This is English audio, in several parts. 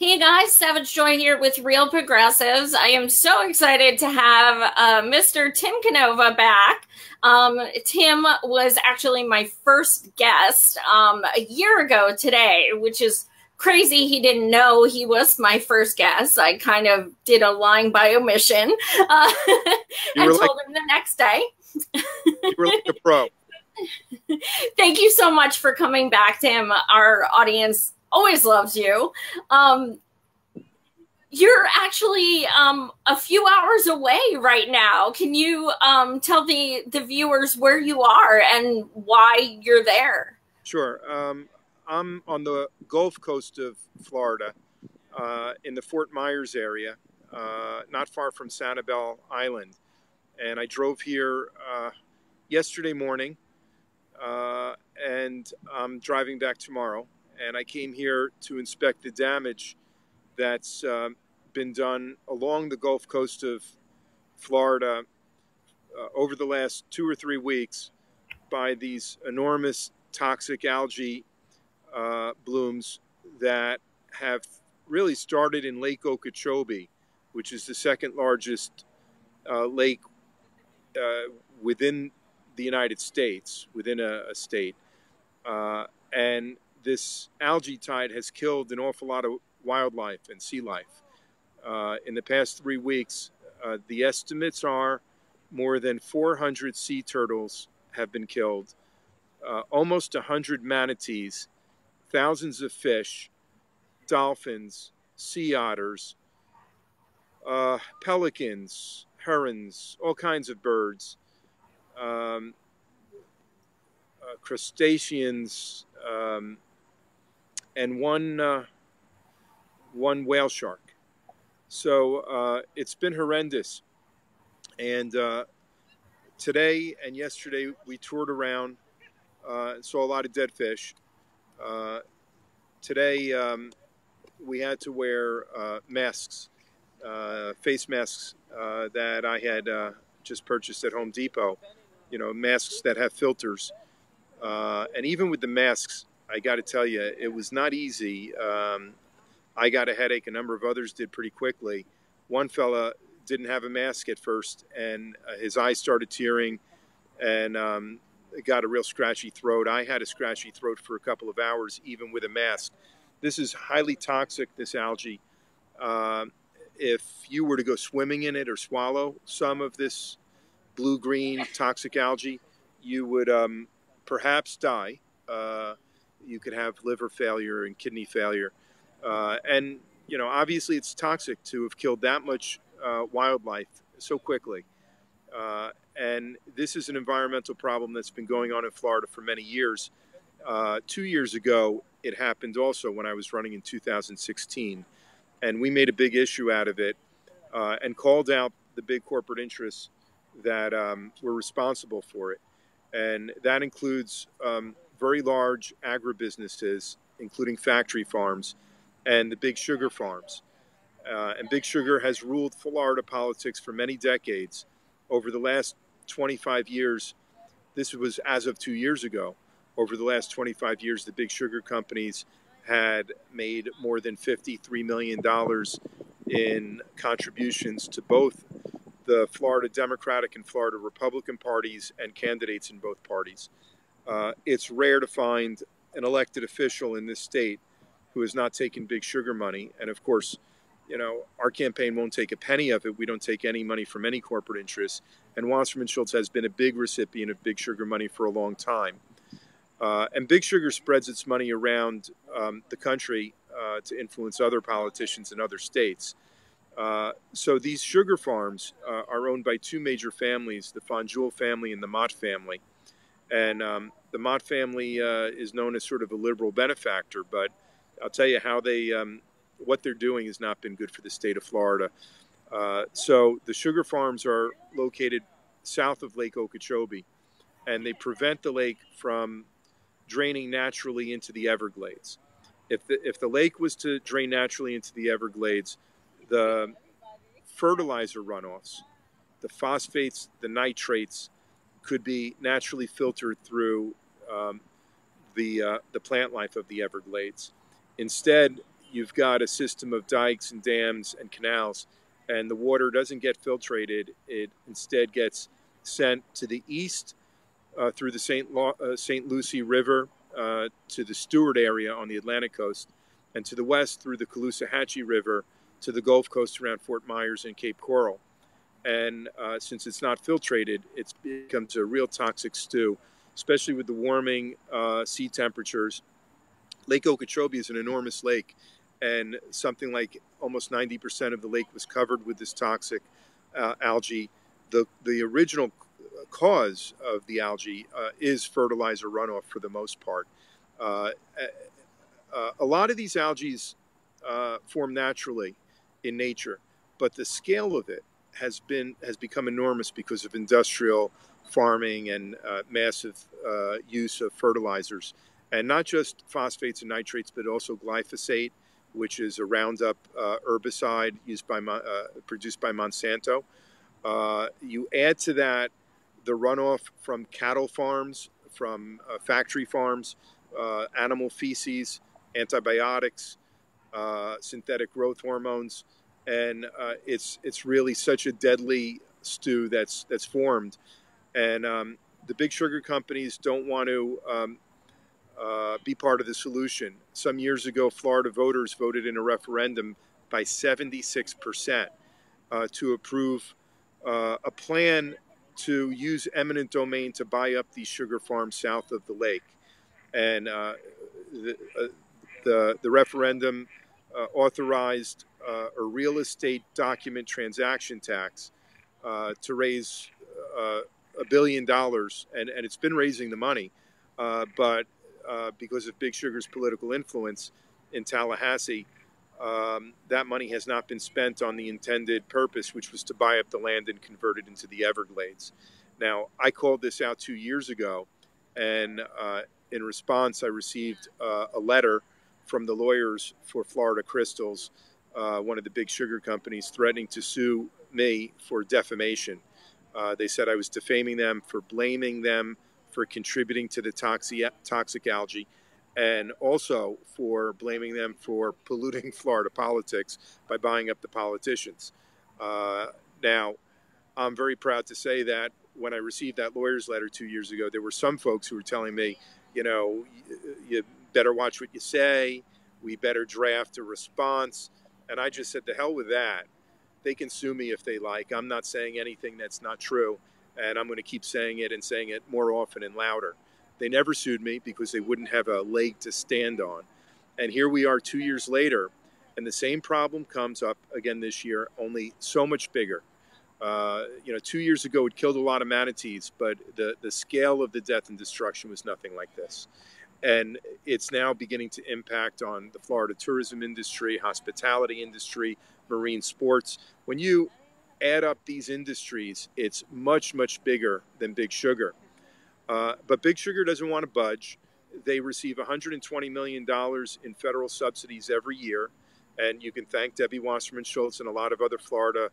Hey guys, Savage Joy here with Real Progressives. I am so excited to have Mr. Tim Canova back. Tim was actually my first guest a year ago today, which is crazy. He didn't know he was my first guest. I kind of did a lying by omission You and were like told him the next day. you were like a pro. Thank you so much for coming back, Tim. Our audience always loves you. Um, You're actually a few hours away right now. Can you tell the viewers where you are and why you're there? Sure. I'm on the Gulf Coast of Florida, in the Fort Myers area, not far from Sanibel Island, and I drove here yesterday morning, and I'm driving back tomorrow. And I came here to inspect the damage that's been done along the Gulf Coast of Florida over the last 2 or 3 weeks by these enormous toxic algae blooms that have really started in Lake Okeechobee, which is the second largest lake within the United States, within a state. And this algae tide has killed an awful lot of wildlife and sea life. In the past 3 weeks, the estimates are more than 400 sea turtles have been killed, almost 100 manatees, thousands of fish, dolphins, sea otters, pelicans, herons, all kinds of birds, um, crustaceans, and one whale shark. So it's been horrendous. And today and yesterday we toured around, saw a lot of dead fish. Uh, Today we had to wear masks, face masks that I had just purchased at Home Depot. You know, masks that have filters. And even with the masks, I got to tell you, it was not easy. I got a headache. A number of others did pretty quickly. One fella didn't have a mask at first, and his eyes started tearing, and got a real scratchy throat. I had a scratchy throat for a couple of hours, even with a mask. This is highly toxic, this algae. Uh, if you were to go swimming in it or swallow some of this blue-green toxic algae, you would perhaps die. Uh, you could have liver failure and kidney failure. And, you know, obviously it's toxic to have killed that much wildlife so quickly. And this is an environmental problem that's been going on in Florida for many years. 2 years ago, it happened also when I was running in 2016. And we made a big issue out of it and called out the big corporate interests that were responsible for it. And that includes very large agribusinesses, including factory farms, and the big sugar farms. And big sugar has ruled Florida politics for many decades. Over the last 25 years, this was as of 2 years ago, over the last 25 years, the big sugar companies had made more than $53 million in contributions to both the Florida Democratic and Florida Republican parties and candidates in both parties. It's rare to find an elected official in this state who has not taken big sugar money. And of course, you know, our campaign won't take a penny of it. We don't take any money from any corporate interests. And Wasserman Schultz has been a big recipient of big sugar money for a long time. And big sugar spreads its money around the country to influence other politicians in other states. So these sugar farms are owned by two major families, the Fonjul family and the Mott family. And the Mott family is known as sort of a liberal benefactor, but I'll tell you how what they're doing has not been good for the state of Florida. So the sugar farms are located south of Lake Okeechobee, and they prevent the lake from draining naturally into the Everglades. If the lake was to drain naturally into the Everglades, the fertilizer runoffs, the phosphates, the nitrates, could be naturally filtered through the plant life of the Everglades. Instead, you've got a system of dikes and dams and canals, and the water doesn't get filtrated. It instead gets sent to the east through the St. Lucie River to the Stewart area on the Atlantic coast, and to the west through the Caloosahatchee River to the Gulf Coast around Fort Myers and Cape Coral. And since it's not filtrated, it becomes a real toxic stew, especially with the warming sea temperatures. Lake Okeechobee is an enormous lake, and something like almost 90% of the lake was covered with this toxic algae. The original cause of the algae is fertilizer runoff for the most part. A lot of these algae form naturally in nature, but the scale of it has become enormous because of industrial farming and massive use of fertilizers, and not just phosphates and nitrates, but also glyphosate, which is a Roundup herbicide produced by Monsanto. You add to that the runoff from cattle farms, from factory farms, animal feces, antibiotics, synthetic growth hormones, and it's really such a deadly stew that's formed. And the big sugar companies don't want to be part of the solution. Some years ago, Florida voters voted in a referendum by 76% to approve a plan to use eminent domain to buy up these sugar farms south of the lake. And the referendum authorized a real estate document transaction tax to raise $1 billion, and it's been raising the money, but because of Big Sugar's political influence in Tallahassee, that money has not been spent on the intended purpose, which was to buy up the land and convert it into the Everglades. Now, I called this out 2 years ago, and in response, I received a letter from the lawyers for Florida Crystals, one of the big sugar companies, threatening to sue me for defamation. They said I was defaming them for blaming them for contributing to the toxic algae, and also for blaming them for polluting Florida politics by buying up the politicians. Now, I'm very proud to say that when I received that lawyer's letter 2 years ago, there were some folks who were telling me, you know, you better watch what you say, we better draft a response. And I just said, to hell with that. They can sue me if they like. I'm not saying anything that's not true, and I'm going to keep saying it and saying it more often and louder. They never sued me because they wouldn't have a leg to stand on. And here we are 2 years later, and the same problem comes up again this year, only so much bigger. 2 years ago it killed a lot of manatees, but the scale of the death and destruction was nothing like this. And it's now beginning to impact on the Florida tourism industry, hospitality industry, marine sports. When you add up these industries, it's much, much bigger than Big Sugar. But Big Sugar doesn't want to budge. They receive $120 million in federal subsidies every year. And you can thank Debbie Wasserman Schultz and a lot of other Florida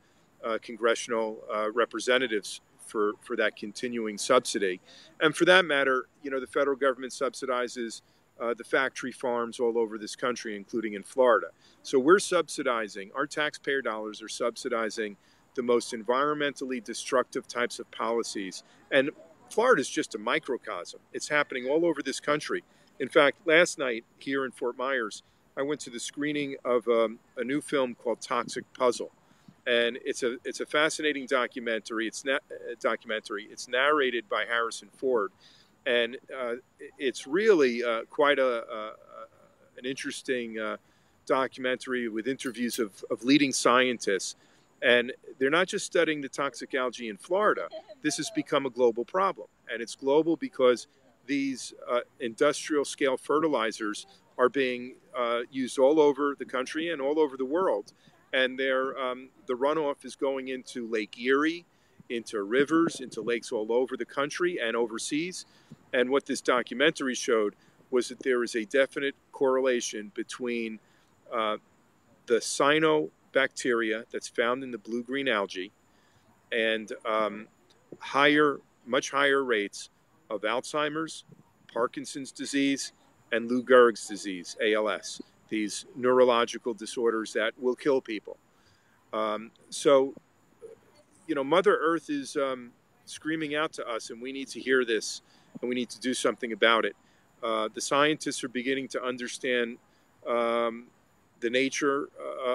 congressional representatives for that continuing subsidy. And for that matter, the federal government subsidizes the factory farms all over this country, including in Florida. So we're subsidizing, our taxpayer dollars are subsidizing the most environmentally destructive types of policies. And Florida is just a microcosm. It's happening all over this country. In fact, last night here in Fort Myers, I went to the screening of a new film called Toxic Puzzle. And it's a fascinating documentary. It's narrated by Harrison Ford, and it's really quite an interesting documentary with interviews of leading scientists. And they're not just studying the toxic algae in Florida. This has become a global problem, and it's global because these industrial scale fertilizers are being used all over the country and all over the world. And the runoff is going into Lake Erie, into rivers, into lakes all over the country and overseas. And what this documentary showed was that there is a definite correlation between the cyanobacteria that's found in the blue-green algae and much higher rates of Alzheimer's, Parkinson's disease, and Lou Gehrig's disease, ALS. these neurological disorders that will kill people. So, you know, Mother Earth is screaming out to us, and we need to hear this, and we need to do something about it. The scientists are beginning to understand the nature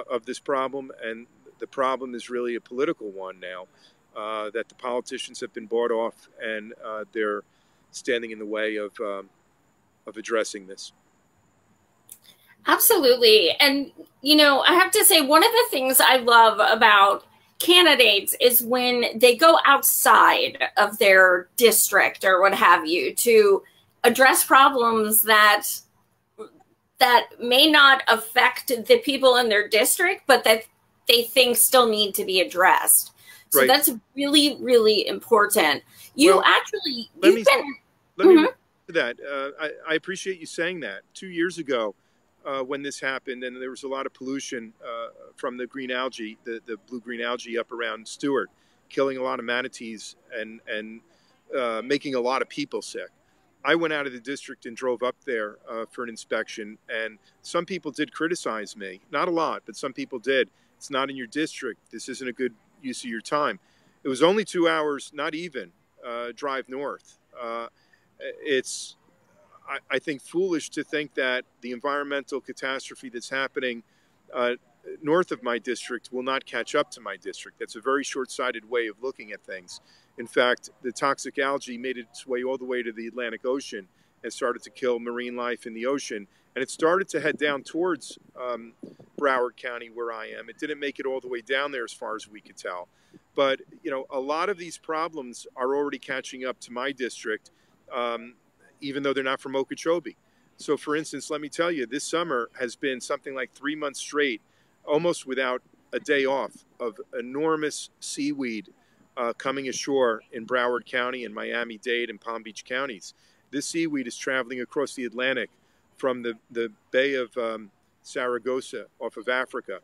of this problem, and the problem is really a political one now, that the politicians have been bought off, and they're standing in the way of addressing this. Absolutely. And, you know, I have to say, one of the things I love about candidates is when they go outside of their district or what have you to address problems that may not affect the people in their district, but that they think still need to be addressed. So Right. that's really, really important. You Well, actually, let you've me been, let me Mhm. respond to that. I appreciate you saying that. 2 years ago, when this happened, and there was a lot of pollution from the green algae, the blue-green algae up around Stewart, killing a lot of manatees and making a lot of people sick. I went out of the district and drove up there for an inspection, and some people did criticize me. Not a lot, but some people did. It's not in your district. This isn't a good use of your time. It was only 2 hours, not even, drive north. It's, I think, foolish to think that the environmental catastrophe that's happening north of my district will not catch up to my district. That's a very short-sighted way of looking at things. In fact, the toxic algae made its way all the way to the Atlantic Ocean and started to kill marine life in the ocean. And it started to head down towards Broward County, where I am. It didn't make it all the way down there as far as we could tell. But, you know, a lot of these problems are already catching up to my district, even though they're not from Okeechobee. So, for instance, let me tell you, this summer has been something like 3 months straight, almost without a day off, of enormous seaweed coming ashore in Broward County and Miami-Dade and Palm Beach counties. This seaweed is traveling across the Atlantic from the Bay of Saragossa off of Africa.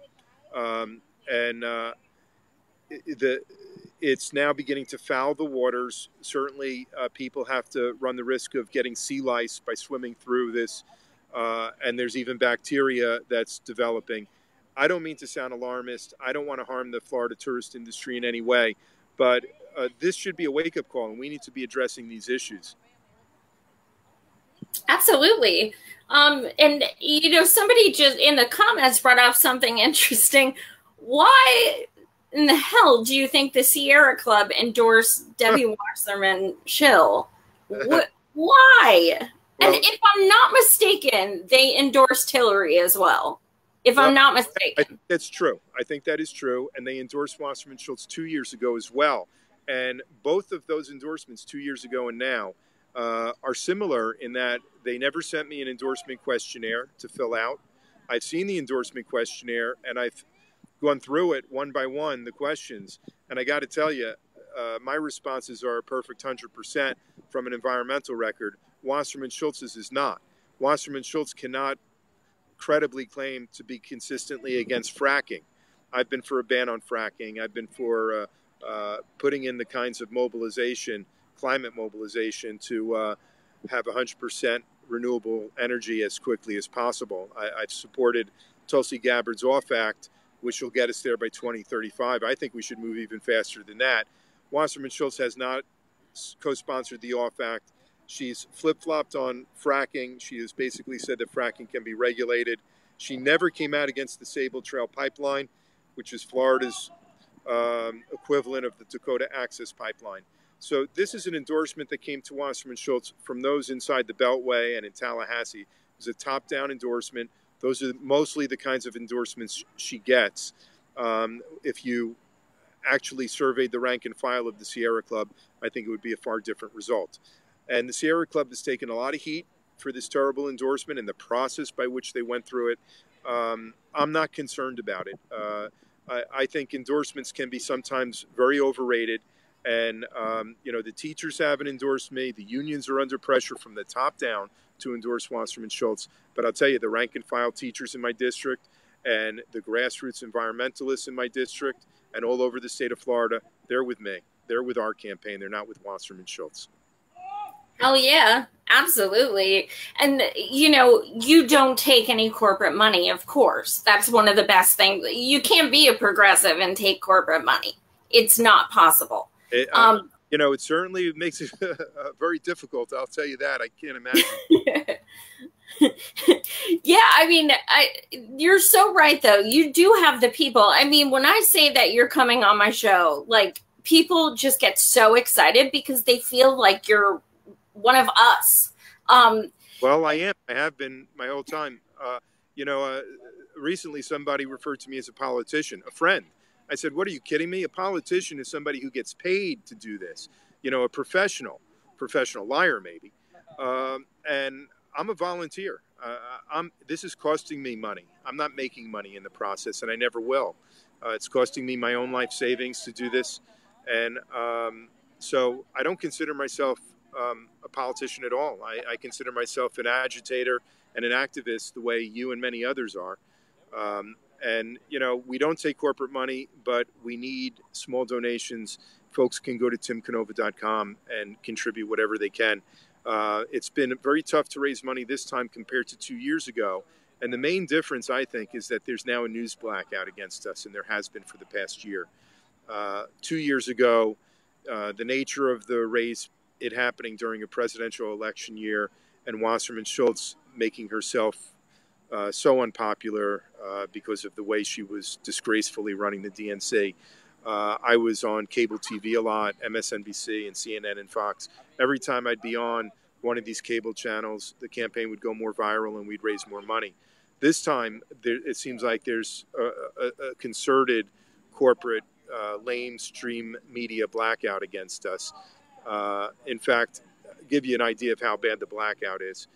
It's now beginning to foul the waters. Certainly, people have to run the risk of getting sea lice by swimming through this, and there's even bacteria that's developing. I don't mean to sound alarmist. I don't want to harm the Florida tourist industry in any way, but this should be a wake-up call, and we need to be addressing these issues. Absolutely. And, you know, somebody just in the comments brought up something interesting. Why in the hell do you think the Sierra Club endorsed Debbie Wasserman Schill? Why? Well, And if I'm not mistaken, they endorsed Hillary as well. If I'm not mistaken. That's true. I think that is true. And they endorsed Wasserman Schultz 2 years ago as well. And both of those endorsements 2 years ago and now are similar in that they never sent me an endorsement questionnaire to fill out. I've seen the endorsement questionnaire, and I've gone through it one by one, the questions. And I got to tell you, my responses are a perfect 100% from an environmental record. Wasserman Schultz's is not. Wasserman Schultz cannot credibly claim to be consistently against fracking. I've been for a ban on fracking. I've been for putting in the kinds of mobilization, climate mobilization, to have 100% renewable energy as quickly as possible. I've supported Tulsi Gabbard's OFF Act, which will get us there by 2035. I think we should move even faster than that. Wasserman Schultz has not co-sponsored the OFF Act. She's flip-flopped on fracking. She has basically said that fracking can be regulated. She never came out against the Sable Trail Pipeline, which is Florida's equivalent of the Dakota Access Pipeline. So this is an endorsement that came to Wasserman Schultz from those inside the Beltway and in Tallahassee. It was a top-down endorsement. Those are mostly the kinds of endorsements she gets. If you actually surveyed the rank and file of the Sierra Club, I think it would be a far different result. And the Sierra Club has taken a lot of heat for this terrible endorsement and the process by which they went through it. I'm not concerned about it. I think endorsements can be sometimes very overrated. And, you know, the teachers haven't endorsed me. The unions are under pressure from the top down to endorse Wasserman Schultz. But I'll tell you, the rank and file teachers in my district and the grassroots environmentalists in my district and all over the state of Florida, they're with me. They're with our campaign. They're not with Wasserman Schultz. Oh, yeah, absolutely. And, you don't take any corporate money, of course. That's one of the best things. You can't be a progressive and take corporate money. It's not possible. It, Um, it certainly makes it very difficult. I'll tell you that. I can't imagine. yeah, you're so right, though. You do have the people. I mean, when I say that you're coming on my show, like, people just get so excited because they feel like you're one of us. Um, Well, I am. I have been my whole time. You know, uh, Recently somebody referred to me as a politician, a friend. I said, "What are you kidding me? A politician is somebody who gets paid to do this. A professional liar, maybe." And I'm a volunteer. This is costing me money. I'm not making money in the process, and I never will. It's costing me my own life savings to do this, and so I don't consider myself a politician at all. I consider myself an agitator and an activist, the way you and many others are. And we don't take corporate money, but we need small donations. Folks can go to timcanova.com and contribute whatever they can. It's been very tough to raise money this time compared to 2 years ago. And the main difference, I think, is that there's now a news blackout against us, and there has been for the past year. 2 years ago, the nature of the race, it happening during a presidential election year, and Wasserman Schultz making herself so unpopular because of the way she was disgracefully running the DNC. I was on cable TV a lot, MSNBC and CNN and Fox. Every time I'd be on one of these cable channels, the campaign would go more viral and we'd raise more money. This time, it seems like there's a concerted corporate lamestream media blackout against us. In fact, give you an idea of how bad the blackout is.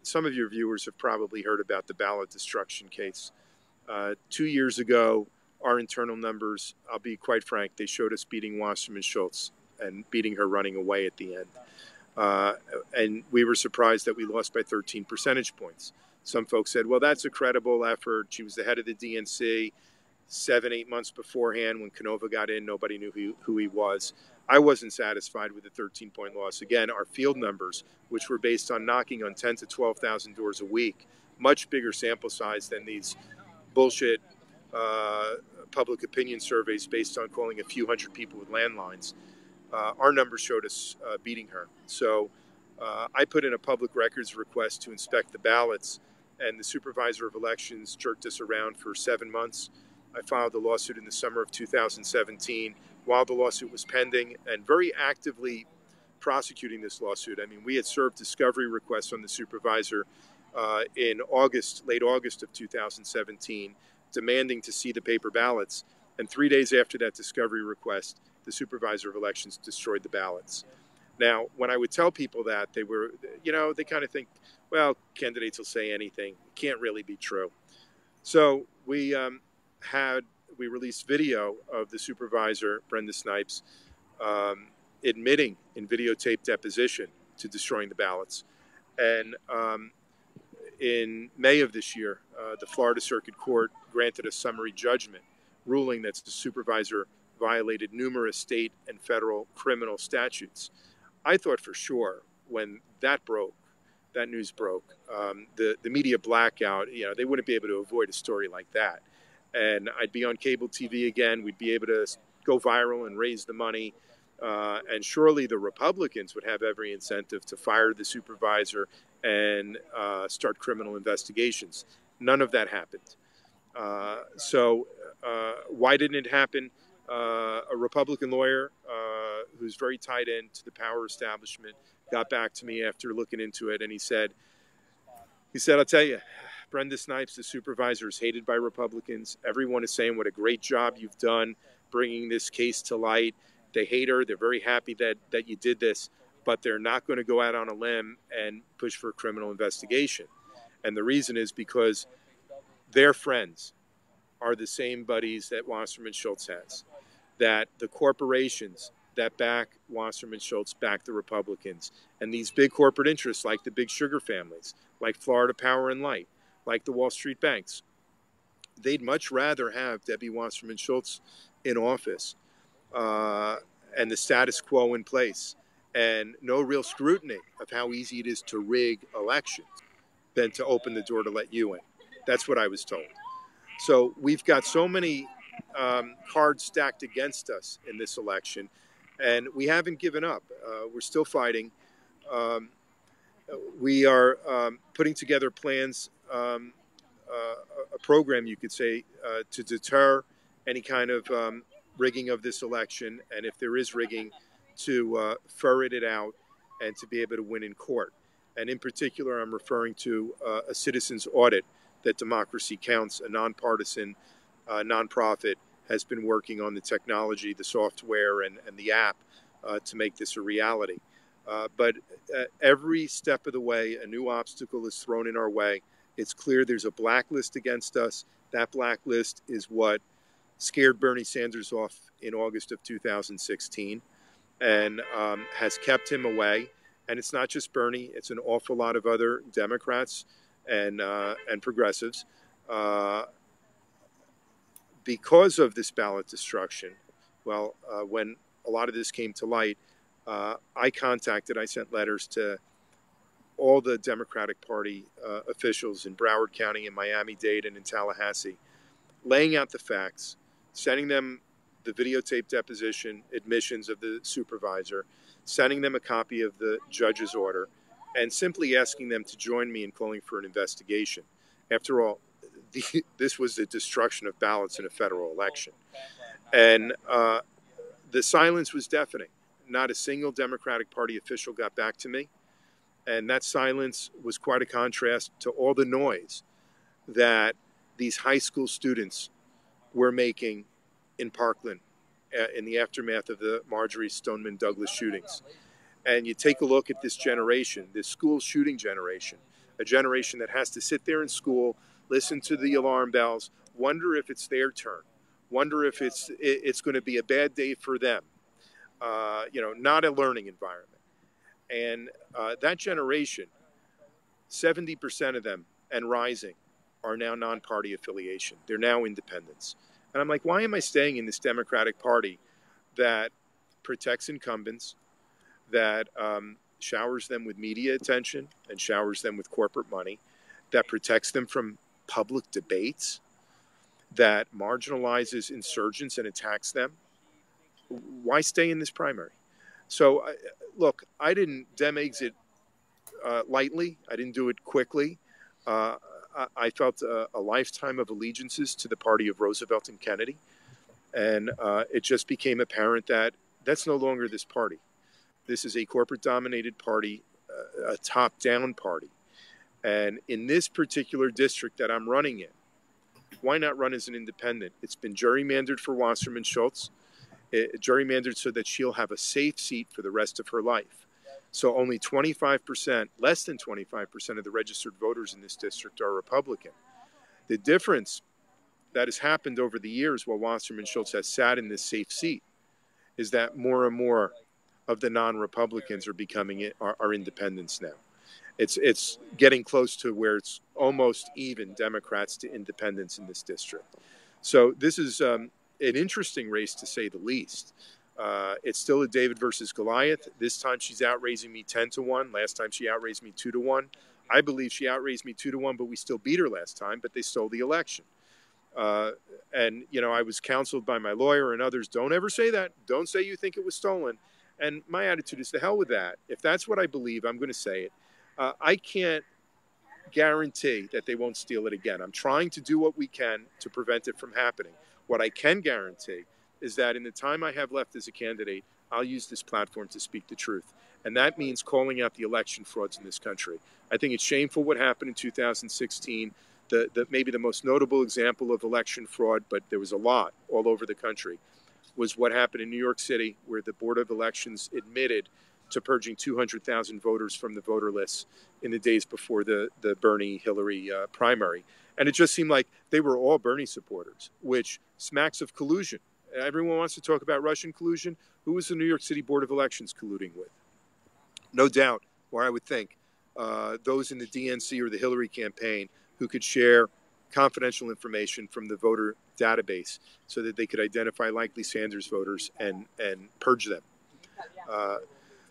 Some of your viewers have probably heard about the ballot destruction case. 2 years ago, our internal numbers, I'll be quite frank, they showed us beating Wasserman Schultz and beating her running away at the end. And we were surprised that we lost by 13 percentage points. Some folks said, well, that's a credible effort. She was the head of the DNC 7-8 months beforehand. When Canova got in, nobody knew who he was. I wasn't satisfied with the 13-point loss. Again, our field numbers, which were based on knocking on 10 to 12,000 doors a week, much bigger sample size than these bullshit public opinion surveys based on calling a few hundred people with landlines. Our numbers showed us beating her. So I put in a public records request to inspect the ballots, and the supervisor of elections jerked us around for 7 months. I filed a lawsuit in the summer of 2017 while the lawsuit was pending, and very actively prosecuting this lawsuit. I mean, we had served discovery requests on the supervisor in late August of 2017, demanding to see the paper ballots. And 3 days after that discovery request, the supervisor of elections destroyed the ballots. Now, when I would tell people that, they kind of think, well, candidates will say anything. It can't really be true. So we released video of the supervisor, Brenda Snipes, admitting in videotape deposition to destroying the ballots. And in May of this year, the Florida Circuit Court granted a summary judgment ruling that the supervisor violated numerous state and federal criminal statutes. I thought for sure when that news broke, the media blackout, they wouldn't be able to avoid a story like that. And I'd be on cable TV again. We'd be able to go viral and raise the money. And surely the Republicans would have every incentive to fire the supervisor and start criminal investigations. None of that happened. So why didn't it happen? A Republican lawyer who's very tied into the power establishment got back to me after looking into it, and he said, I'll tell you, Brenda Snipes, the supervisor, is hated by Republicans. Everyone is saying what a great job you've done bringing this case to light. They hate her. They're very happy that you did this, but they're not going to go out on a limb and push for a criminal investigation. And the reason is because their friends are the same buddies that Wasserman Schultz has, that the corporations that back Wasserman Schultz back the Republicans. And these big corporate interests, like the big sugar families, like Florida Power and Light, like the Wall Street banks, they'd much rather have Debbie Wasserman Schultz in office and the status quo in place. and no real scrutiny of how easy it is to rig elections than to open the door to let you in. That's what I was told. So we've got so many cards stacked against us in this election, and we haven't given up. We're still fighting. Um, we are putting together plans, a program, you could say, to deter any kind of rigging of this election, and if there is rigging, to ferret it out and to be able to win in court. And in particular, I'm referring to a citizen's audit that Democracy Counts, a nonpartisan nonprofit, has been working on the technology, the software, and the app to make this a reality. But every step of the way, a new obstacle is thrown in our way. It's clear there's a blacklist against us. That blacklist is what scared Bernie Sanders off in August of 2016 and has kept him away. And it's not just Bernie, it's an awful lot of other Democrats and progressives. Because of this ballot destruction, well, when a lot of this came to light, I sent letters to all the Democratic Party officials in Broward County, in Miami-Dade, and in Tallahassee, laying out the facts, sending them the videotape deposition admissions of the supervisor, sending them a copy of the judge's order, and simply asking them to join me in calling for an investigation. After all, this was the destruction of ballots in a federal election. And the silence was deafening. Not a single Democratic Party official got back to me. And that silence was quite a contrast to all the noise that these high school students were making in Parkland in the aftermath of the Marjorie Stoneman Douglas shootings. And you take a look at this generation, this school shooting generation, a generation that has to sit there in school, listen to the alarm bells, wonder if it's their turn, wonder if it's going to be a bad day for them, not a learning environment. And that generation, 70% of them and rising are now non-party affiliation. They're now independents. And I'm like, why am I staying in this Democratic Party that protects incumbents, that showers them with media attention and showers them with corporate money, that protects them from public debates, that marginalizes insurgents and attacks them? Why stay in this primary? So, look, I didn't dem exit lightly. I didn't do it quickly. I felt a lifetime of allegiances to the party of Roosevelt and Kennedy. And it just became apparent that that's no longer this party. This is a corporate-dominated party, a top-down party. And in this particular district that I'm running in, why not run as an independent? It's been gerrymandered for Wasserman Schultz, gerrymandered so that she'll have a safe seat for the rest of her life. So only 25%, less than 25% of the registered voters in this district are Republican. The difference that has happened over the years while Wasserman Schultz has sat in this safe seat is that more and more of the non-Republicans are independents now. It's getting close to where it's almost even Democrats to independents in this district. So this is an interesting race, to say the least. It's still a David versus Goliath. This time she's outraising me 10-1. Last time she outraised me 2-1. I believe she outraised me 2-1, but we still beat her last time, but they stole the election. And, I was counseled by my lawyer and others, don't ever say that. Don't say you think it was stolen. And my attitude is, to hell with that. If that's what I believe, I'm going to say it. I can't guarantee that they won't steal it again. I'm trying to do what we can to prevent it from happening. What I can guarantee is that in the time I have left as a candidate, I'll use this platform to speak the truth. And that means calling out the election frauds in this country. I think it's shameful what happened in 2016. Maybe the most notable example of election fraud, but there was a lot all over the country, was what happened in New York City, where the Board of Elections admitted to purging 200,000 voters from the voter lists in the days before the Bernie-Hillary primary. And it just seemed like they were all Bernie supporters, which smacks of collusion. Everyone wants to talk about Russian collusion. Who was the New York City Board of Elections colluding with? No doubt, or I would think, those in the DNC or the Hillary campaign who could share confidential information from the voter database so that they could identify likely Sanders voters and purge them.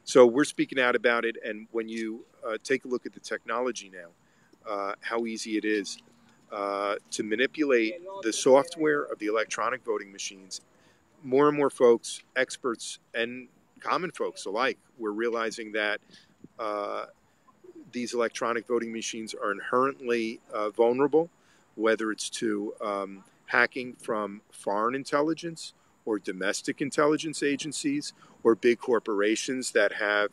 So we're speaking out about it. And when you take a look at the technology now, how easy it is to manipulate the software of the electronic voting machines, more and more folks, experts and common folks alike, we're realizing that these electronic voting machines are inherently vulnerable, whether it's to hacking from foreign intelligence or domestic intelligence agencies or big corporations that have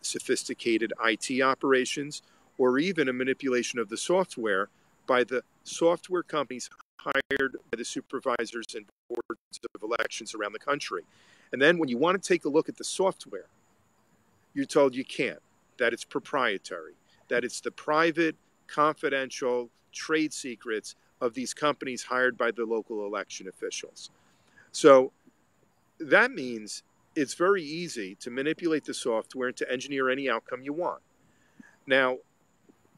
sophisticated IT operations, or even a manipulation of the software by the software companies hired by the supervisors and boards of elections around the country. And then when you want to take a look at the software, you're told you can't, that it's proprietary, that it's the private, confidential trade secrets of these companies hired by the local election officials. So that means it's very easy to manipulate the software and to engineer any outcome you want. Now,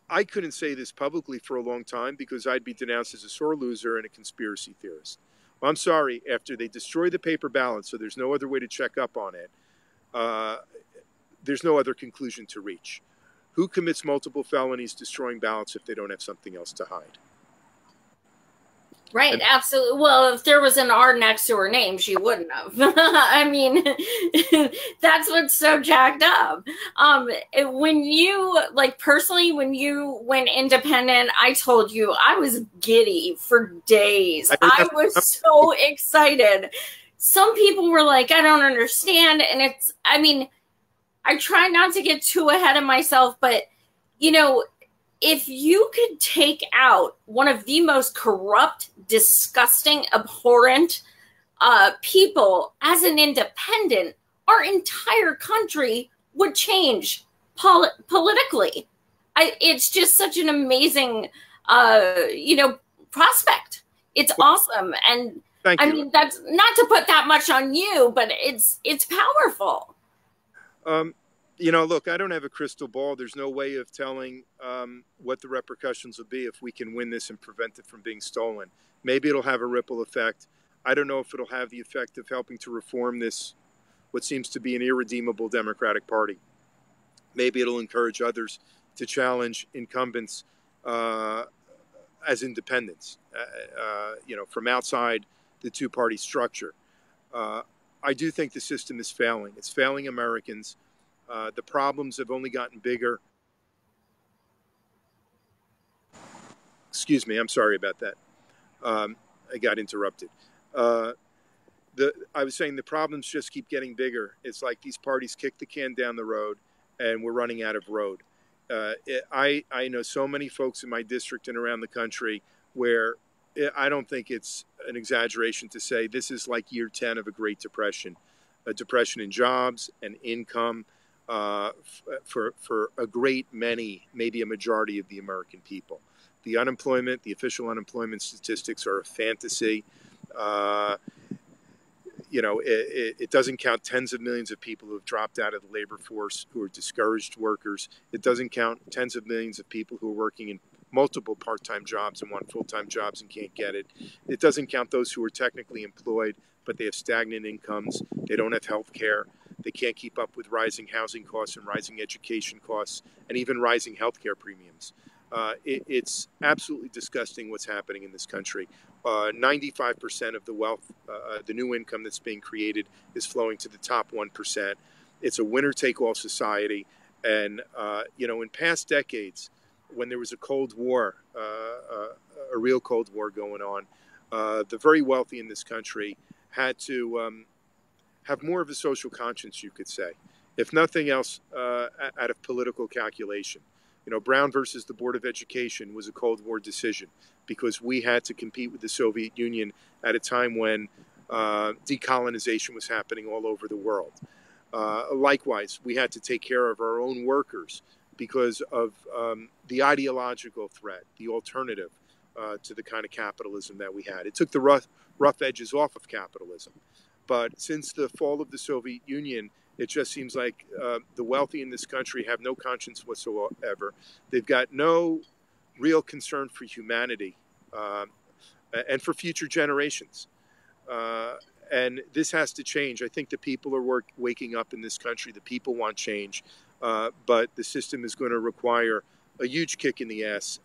I couldn't say this publicly for a long time because I'd be denounced as a sore loser and a conspiracy theorist. Well, I'm sorry, after they destroy the paper ballot, so there's no other way to check up on it, there's no other conclusion to reach. Who commits multiple felonies destroying ballots if they don't have something else to hide? Right, absolutely. Well, if there was an R next to her name, she wouldn't have. I mean, that's what's so jacked up. When you, like, personally, when you went independent, I told you I was giddy for days. I was so excited. Some people were like, I don't understand. And it's, I mean, I try not to get too ahead of myself, but, you know, if you could take out one of the most corrupt, disgusting, abhorrent people as an independent, our entire country would change politically. It's just such an amazing, prospect. It's awesome. And I mean, that's not to put that much on you, but it's powerful. Look, I don't have a crystal ball. There's no way of telling what the repercussions will be if we can win this and prevent it from being stolen. Maybe it'll have a ripple effect. I don't know if it'll have the effect of helping to reform this, what seems to be an irredeemable Democratic Party. Maybe it'll encourage others to challenge incumbents as independents, from outside the two-party structure. I do think the system is failing. It's failing Americans. The problems have only gotten bigger. Excuse me, I'm sorry about that. I got interrupted. I was saying the problems just keep getting bigger. It's like these parties kick the can down the road and we're running out of road. I know so many folks in my district and around the country where I don't think it's an exaggeration to say this is like year 10 of a Great Depression, a depression in jobs and income, for a great many, maybe a majority of the American people. The unemployment, the official unemployment statistics are a fantasy. It doesn't count tens of millions of people who have dropped out of the labor force, who are discouraged workers. It doesn't count tens of millions of people who are working in multiple part-time jobs and want full-time jobs and can't get it. It doesn't count those who are technically employed, but they have stagnant incomes. They don't have health care. They can't keep up with rising housing costs and rising education costs and even rising health care premiums. It's absolutely disgusting what's happening in this country. 95% of the wealth, the new income that's being created is flowing to the top 1%. It's a winner-take-all society. And, in past decades, when there was a Cold War, a real Cold War going on, the very wealthy in this country had to have more of a social conscience, you could say, if nothing else, out of political calculation. Brown versus the Board of Education was a Cold War decision because we had to compete with the Soviet Union at a time when decolonization was happening all over the world. Likewise, we had to take care of our own workers because of the ideological threat, the alternative to the kind of capitalism that we had. It took the rough edges off of capitalism. But since the fall of the Soviet Union, it just seems like the wealthy in this country have no conscience whatsoever. They've got no real concern for humanity and for future generations. And this has to change. I think the people are waking up in this country. The people want change, but the system is going to require a huge kick in the ass,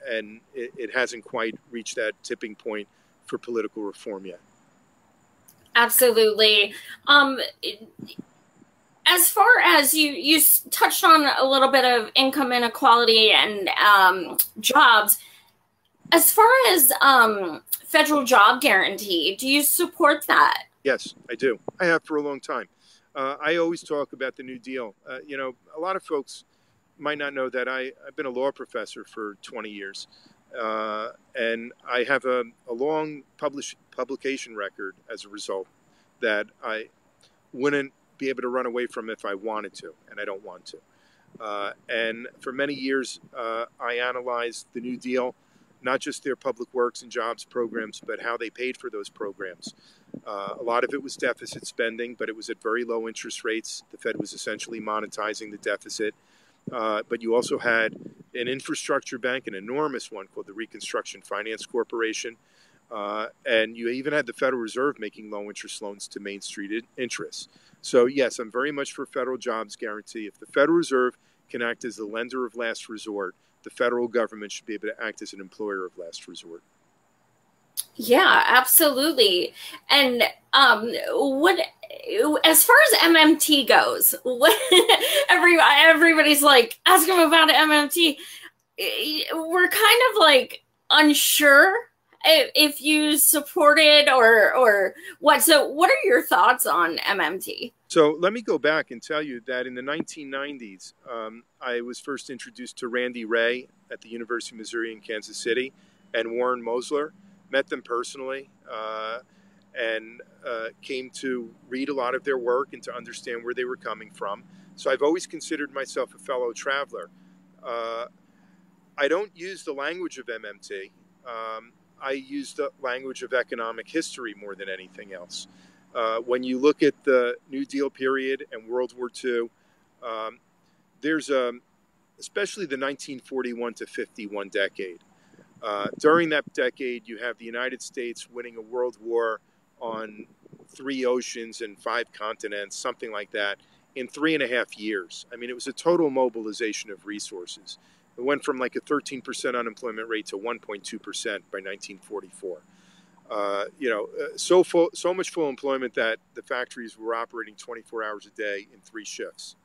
and it hasn't quite reached that tipping point for political reform yet. Absolutely. As far as you touched on a little bit of income inequality and jobs, as far as federal job guarantee, do you support that? Yes, I do. I have for a long time. I always talk about the New Deal. You know, a lot of folks might not know that I've been a law professor for 20 years. And I have a long publication record as a result that I wouldn't be able to run away from if I wanted to, and I don't want to. And for many years, I analyzed the New Deal, not just their public works and jobs programs, but how they paid for those programs. A lot of it was deficit spending, but it was at very low interest rates. The Fed was essentially monetizing the deficit. But you also had an infrastructure bank, an enormous one called the Reconstruction Finance Corporation. And you even had the Federal Reserve making low interest loans to Main Street interests. So yes, I'm very much for federal jobs guarantee. If the Federal Reserve can act as the lender of last resort, the federal government should be able to act as an employer of last resort. Yeah, absolutely. And what, as far as MMT goes, what everybody's like, ask him about MMT. We're kind of like unsure if you support it or what. So what are your thoughts on MMT? So let me go back and tell you that in the 1990s, I was first introduced to Randy Ray at the University of Missouri in Kansas City and Warren Mosler. Met them personally and came to read a lot of their work and to understand where they were coming from. So I've always considered myself a fellow traveler. I don't use the language of MMT. I use the language of economic history more than anything else. When you look at the New Deal period and World War II, there's especially the 1941 to 51 decade. During that decade, you have the United States winning a world war on 3 oceans and 5 continents, something like that, in 3.5 years. I mean, it was a total mobilization of resources. It went from like a 13% unemployment rate to 1.2% by 1944. So much full employment that the factories were operating 24 hours a day in 3 shifts.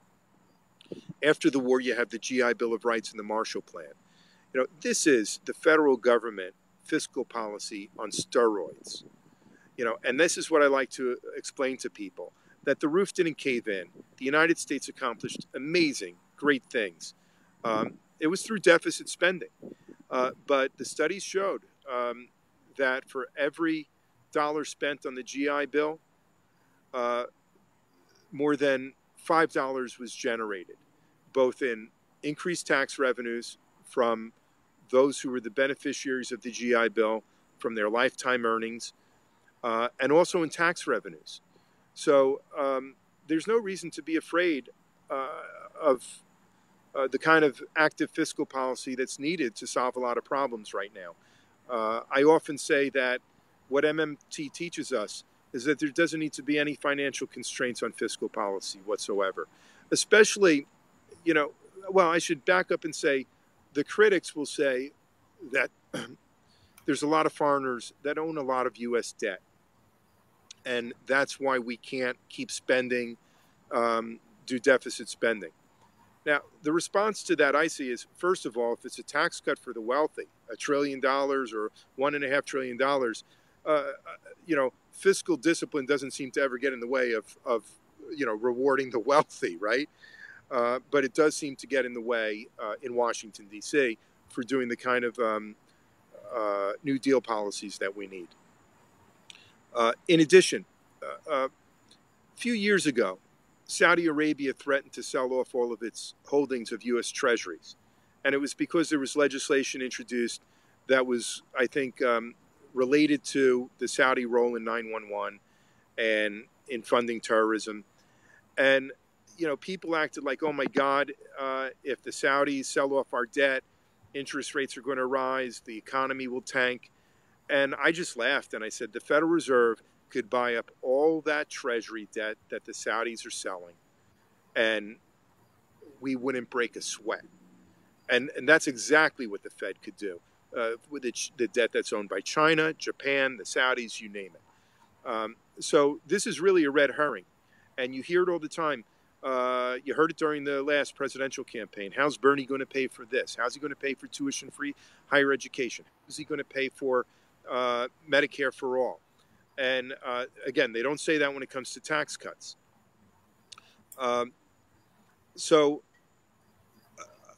After the war, you have the GI Bill of Rights and the Marshall Plan. You know, this is the federal government fiscal policy on steroids. You know, and this is what I like to explain to people, that the roof didn't cave in. The United States accomplished amazing, great things. It was through deficit spending. But the studies showed that for every dollar spent on the GI Bill, more than $5 was generated, both in increased tax revenues from those who were the beneficiaries of the GI Bill from their lifetime earnings, and also in tax revenues. So there's no reason to be afraid of the kind of active fiscal policy that's needed to solve a lot of problems right now. I often say that what MMT teaches us is that there doesn't need to be any financial constraints on fiscal policy whatsoever. Especially, you know, well, I should back up and say the critics will say that there's a lot of foreigners that own a lot of U.S. debt. And that's why we can't keep spending, do deficit spending. Now, the response to that I see is, first of all, if it's a tax cut for the wealthy, $1 trillion or $1.5 trillion, you know, fiscal discipline doesn't seem to ever get in the way of you know, rewarding the wealthy, right? But it does seem to get in the way in Washington, D.C. for doing the kind of New Deal policies that we need. In addition, a few years ago, Saudi Arabia threatened to sell off all of its holdings of U.S. treasuries. And it was because there was legislation introduced that was, I think, related to the Saudi role in 911 and in funding terrorism. And, you know, people acted like, oh, my God, if the Saudis sell off our debt, interest rates are going to rise, the economy will tank. And I just laughed and I said, the Federal Reserve could buy up all that treasury debt that the Saudis are selling, and we wouldn't break a sweat. And that's exactly what the Fed could do with the debt that's owned by China, Japan, the Saudis, you name it. So this is really a red herring. And you hear it all the time. You heard it during the last presidential campaign. How's Bernie going to pay for this? How's he going to pay for tuition-free higher education? How's he going to pay for Medicare for all? And again, they don't say that when it comes to tax cuts. So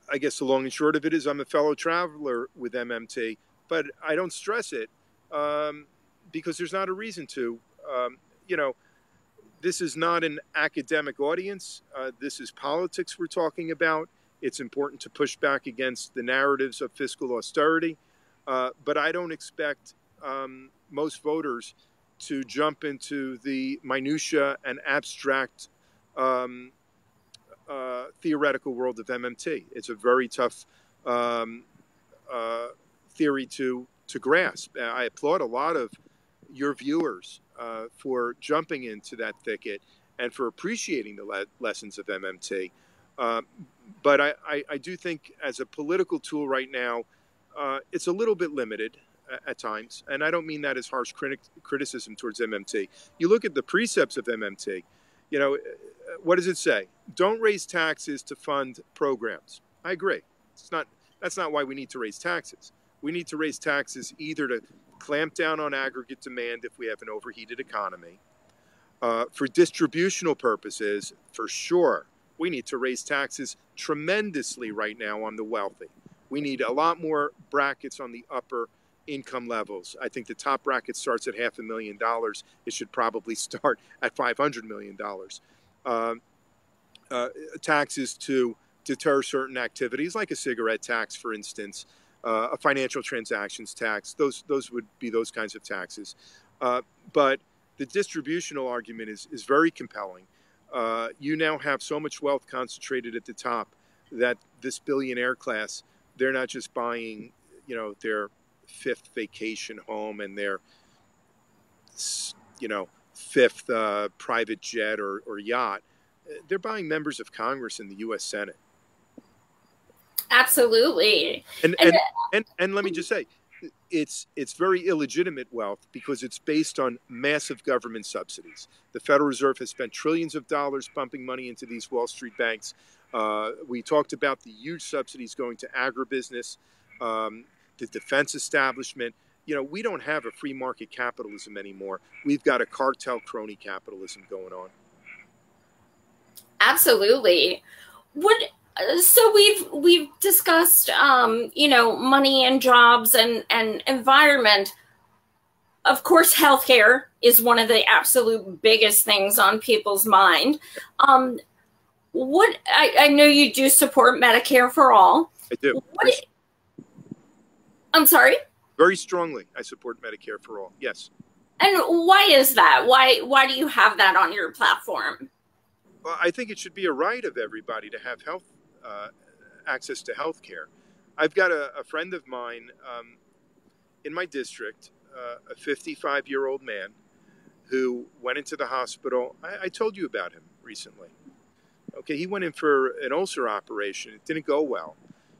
I guess the long and short of it is I'm a fellow traveler with MMT, but I don't stress it because there's not a reason to. This is not an academic audience. This is politics we're talking about. It's important to push back against the narratives of fiscal austerity. But I don't expect most voters to jump into the minutia and abstract theoretical world of MMT. It's a very tough theory to grasp. I applaud a lot of your viewers for jumping into that thicket and for appreciating the lessons of MMT. But I do think as a political tool right now, it's a little bit limited at times. And I don't mean that as harsh criticism towards MMT. You look at the precepts of MMT, what does it say? Don't raise taxes to fund programs. I agree. That's not why we need to raise taxes. We need to raise taxes either to clamp down on aggregate demand if we have an overheated economy. For distributional purposes, for sure, we need to raise taxes tremendously right now on the wealthy. We need a lot more brackets on the upper income levels. I think the top bracket starts at $500,000. It should probably start at $500 million. Taxes to deter certain activities, like a cigarette tax, for instance, a financial transactions tax. Those would be those kinds of taxes. But the distributional argument is very compelling. You now have so much wealth concentrated at the top that this billionaire class, they're not just buying, their fifth vacation home and their, fifth private jet or yacht. They're buying members of Congress in the U.S. Senate. Absolutely. And let me just say, it's very illegitimate wealth because it's based on massive government subsidies. The Federal Reserve has spent trillions of dollars pumping money into these Wall Street banks. We talked about the huge subsidies going to agribusiness, the defense establishment. We don't have a free market capitalism anymore. We've got a cartel crony capitalism going on. Absolutely. So we've discussed, money and jobs and environment. Of course, healthcare is one of the absolute biggest things on people's mind. I know you do support Medicare for all. I do. I'm sorry? Very strongly, I support Medicare for all. Yes. And why is that? Why do you have that on your platform? Well, I think it should be a right of everybody to have access to health care. I've got a friend of mine in my district, a 55-year-old man who went into the hospital. I told you about him recently. Okay, he went in for an ulcer operation. It didn't go well.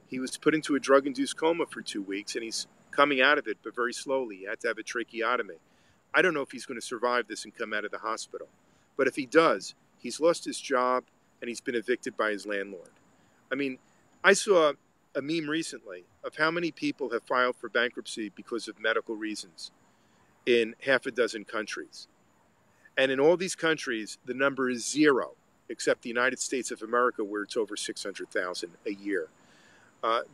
He was put into a drug-induced coma for 2 weeks, and he's coming out of it, but very slowly. He had to have a tracheotomy. I don't know if he's going to survive this and come out of the hospital. But if he does, he's lost his job, and he's been evicted by his landlord. I mean, I saw a meme recently of how many people have filed for bankruptcy because of medical reasons in half a dozen countries. And in all these countries, the number is zero, except the United States of America, where it's over 600,000 a year.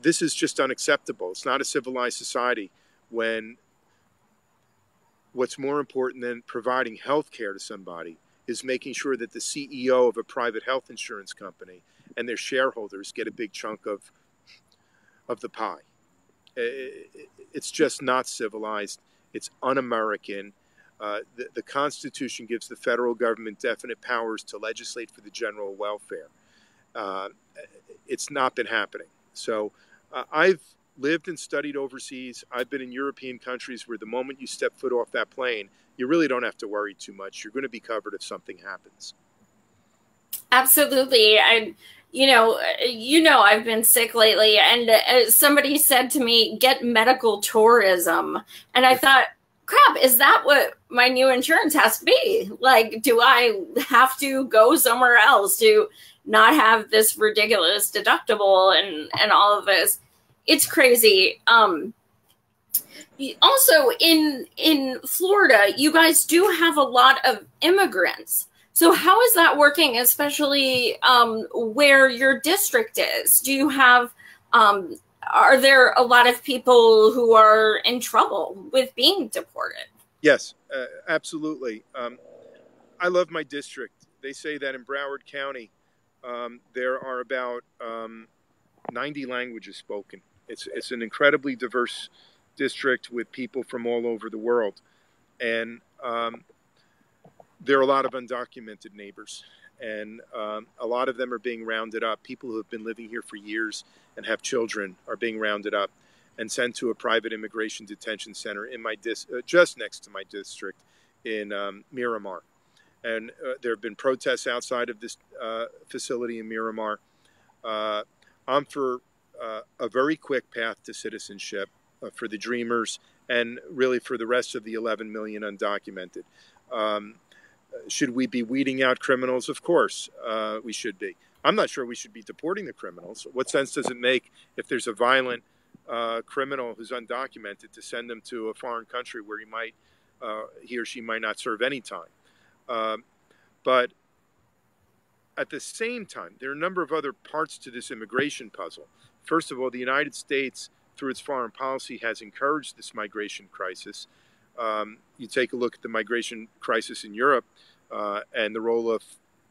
This is just unacceptable. It's not a civilized society when what's more important than providing health care to somebody is making sure that the CEO of a private health insurance company and their shareholders get a big chunk of the pie. It's just not civilized. It's un-American. The Constitution gives the federal government definite powers to legislate for the general welfare. It's not been happening. So I've lived and studied overseas. I've been in European countries where the moment you step foot off that plane, you really don't have to worry too much. You're going to be covered if something happens. Absolutely. I've been sick lately, and somebody said to me, "Get medical tourism," and I thought, "Crap, is that what my new insurance has to be? Like, do I have to go somewhere else to not have this ridiculous deductible and all of this?" It's crazy. Also, in Florida, you guys do have a lot of immigrants. So how is that working, especially where your district is? Do you have, are there a lot of people who are in trouble with being deported? Yes, absolutely. I love my district. They say that in Broward County, there are about 90 languages spoken. It's an incredibly diverse district with people from all over the world. And there are a lot of undocumented neighbors. And a lot of them are being rounded up. People who have been living here for years and have children are being rounded up and sent to a private immigration detention center in my just next to my district in Miramar. And there have been protests outside of this facility in Miramar. I'm for a very quick path to citizenship for the Dreamers and really for the rest of the 11 million undocumented. Should we be weeding out criminals? Of course, we should be. I'm not sure we should be deporting the criminals. What sense does it make if there's a violent criminal who's undocumented to send them to a foreign country where he or she might not serve any time? But at the same time, there are a number of other parts to this immigration puzzle. First of all, the United States, through its foreign policy, has encouraged this migration crisis. You take a look at the migration crisis in Europe and the role of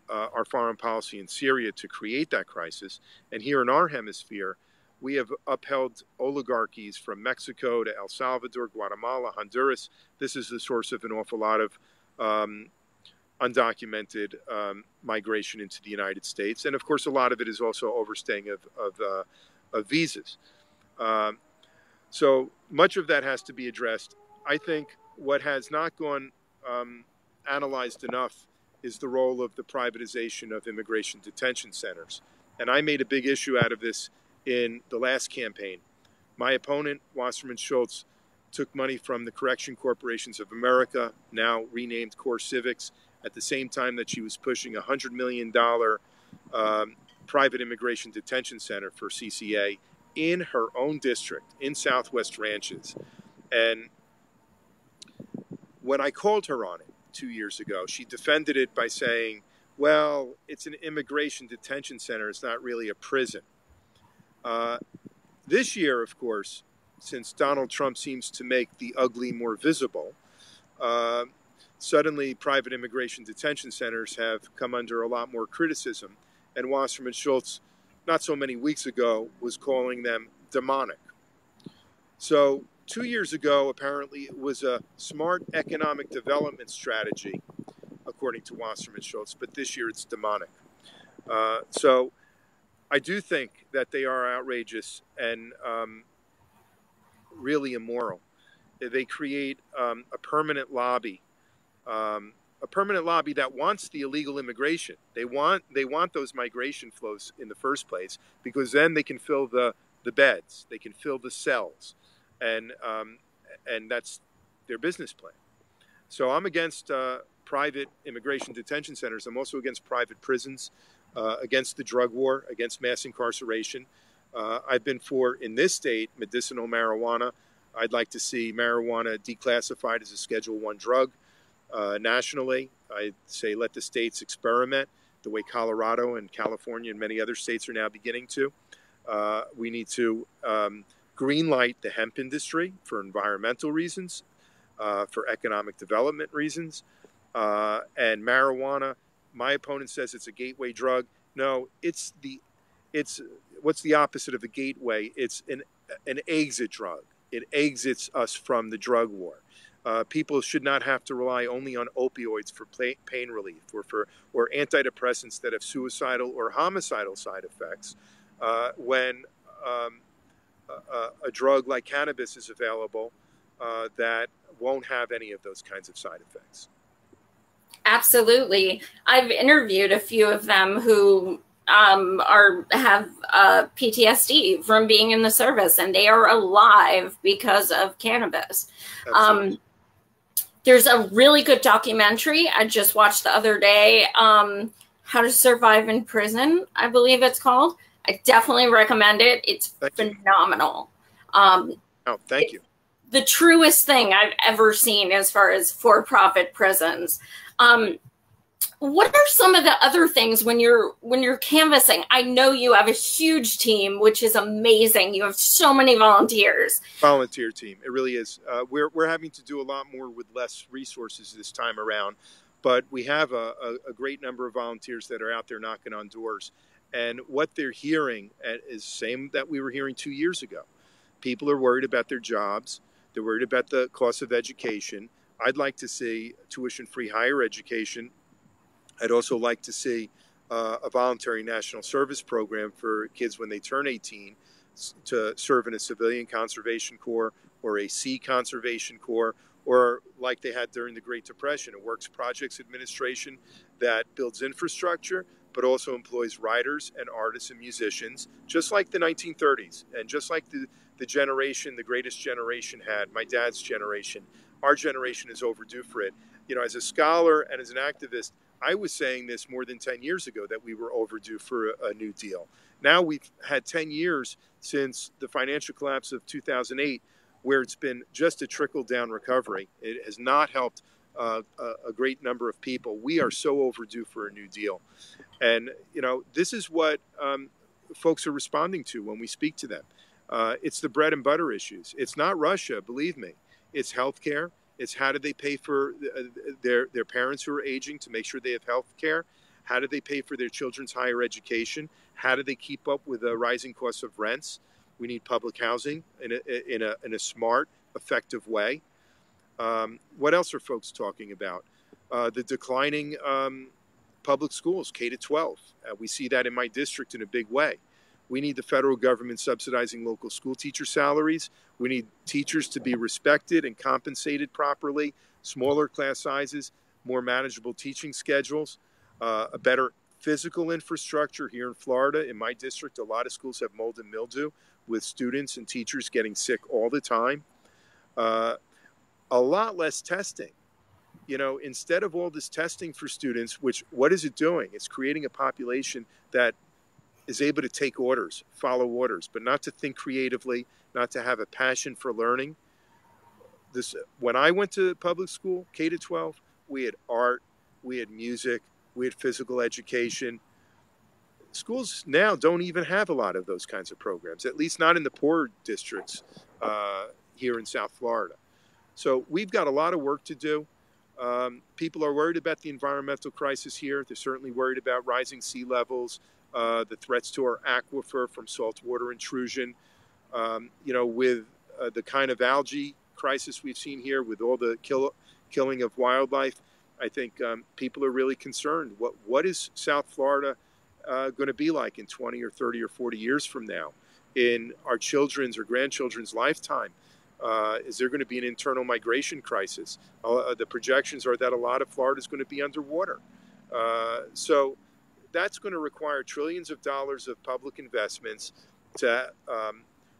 our foreign policy in Syria to create that crisis. And here in our hemisphere, we have upheld oligarchies from Mexico to El Salvador, Guatemala, Honduras. This is the source of an awful lot of undocumented migration into the United States. And of course, a lot of it is also overstaying of visas. So much of that has to be addressed. I think what has not gone analyzed enough is the role of the privatization of immigration detention centers. And I made a big issue out of this in the last campaign. My opponent, Wasserman Schultz, took money from the Correction Corporations of America, now renamed Core Civics, at the same time that she was pushing a $100 million private immigration detention center for CCA in her own district, in Southwest Ranches. And when I called her on it 2 years ago, she defended it by saying, well, it's an immigration detention center. It's not really a prison. This year, of course, since Donald Trump seems to make the ugly more visible, suddenly private immigration detention centers have come under a lot more criticism. And Wasserman Schultz, not so many weeks ago, was calling them demonic. So 2 years ago, apparently, it was a smart economic development strategy, according to Wasserman Schultz, but this year it's demonic. So I do think that they are outrageous and really immoral. They create a permanent lobby that wants the illegal immigration. They want those migration flows in the first place because then they can fill the beds, they can fill the cells, and that's their business plan. So I'm against private immigration detention centers. I'm also against private prisons, against the drug war, against mass incarceration. I've been for, in this state, medicinal marijuana. I'd like to see marijuana declassified as a Schedule I drug. Nationally, I'd say let the states experiment the way Colorado and California and many other states are now beginning to. We need to greenlight the hemp industry for environmental reasons, for economic development reasons. And marijuana, my opponent says it's a gateway drug. No, it's what's the opposite of a gateway? It's an exit drug. It exits us from the drug war. People should not have to rely only on opioids for pain relief or antidepressants that have suicidal or homicidal side effects when a drug like cannabis is available that won't have any of those kinds of side effects. Absolutely. I've interviewed a few of them who have PTSD from being in the service, and they are alive because of cannabis. There's a really good documentary I just watched the other day, How to Survive in Prison, I believe it's called. I definitely recommend it. It's phenomenal. Thank you. The truest thing I've ever seen as far as for-profit prisons. What are some of the other things when you're canvassing? I know you have a huge team, which is amazing. You have so many volunteers. Volunteer team, it really is. We're having to do a lot more with less resources this time around, but we have a great number of volunteers that are out there knocking on doors. And what they're hearing is the same that we were hearing 2 years ago. People are worried about their jobs. They're worried about the cost of education. I'd like to see tuition-free higher education. I'd also like to see a voluntary national service program for kids when they turn 18 to serve in a civilian conservation corps or a sea conservation corps, or like they had during the Great Depression, a works projects administration that builds infrastructure but also employs writers and artists and musicians, just like the 1930s and just like the generation, the greatest generation had, my dad's generation. Our generation is overdue for it. You know, as a scholar and as an activist, I was saying this more than 10 years ago that we were overdue for a New Deal. Now we've had 10 years since the financial collapse of 2008, where it's been just a trickle-down recovery. It has not helped a great number of people. We are so overdue for a New Deal. And, you know, this is what folks are responding to when we speak to them. It's the bread and butter issues. It's not Russia, believe me. It's healthcare. It's how do they pay for their parents who are aging to make sure they have health care? How do they pay for their children's higher education? How do they keep up with the rising costs of rents? We need public housing in a smart, effective way. What else are folks talking about? The declining public schools, K-12. We see that in my district in a big way. We need the federal government subsidizing local school teacher salaries. We need teachers to be respected and compensated properly, smaller class sizes, more manageable teaching schedules, a better physical infrastructure. Here in Florida, in my district, a lot of schools have mold and mildew with students and teachers getting sick all the time. A lot less testing. You know, instead of all this testing for students, what is it doing? It's creating a population that is able to take orders, follow orders, but not to think creatively, not to have a passion for learning. When I went to public school, K-12, we had art, we had music, we had physical education. Schools now don't even have a lot of those kinds of programs, at least not in the poor districts here in South Florida. So we've got a lot of work to do. People are worried about the environmental crisis here. They're certainly worried about rising sea levels, the threats to our aquifer from saltwater intrusion. You know, with the kind of algae crisis we've seen here, with all the killing of wildlife, I think people are really concerned. What is South Florida going to be like in 20 or 30 or 40 years from now? In our children's or grandchildren's lifetime? Is there going to be an internal migration crisis? The projections are that a lot of Florida is going to be underwater. So that's going to require trillions of dollars of public investments to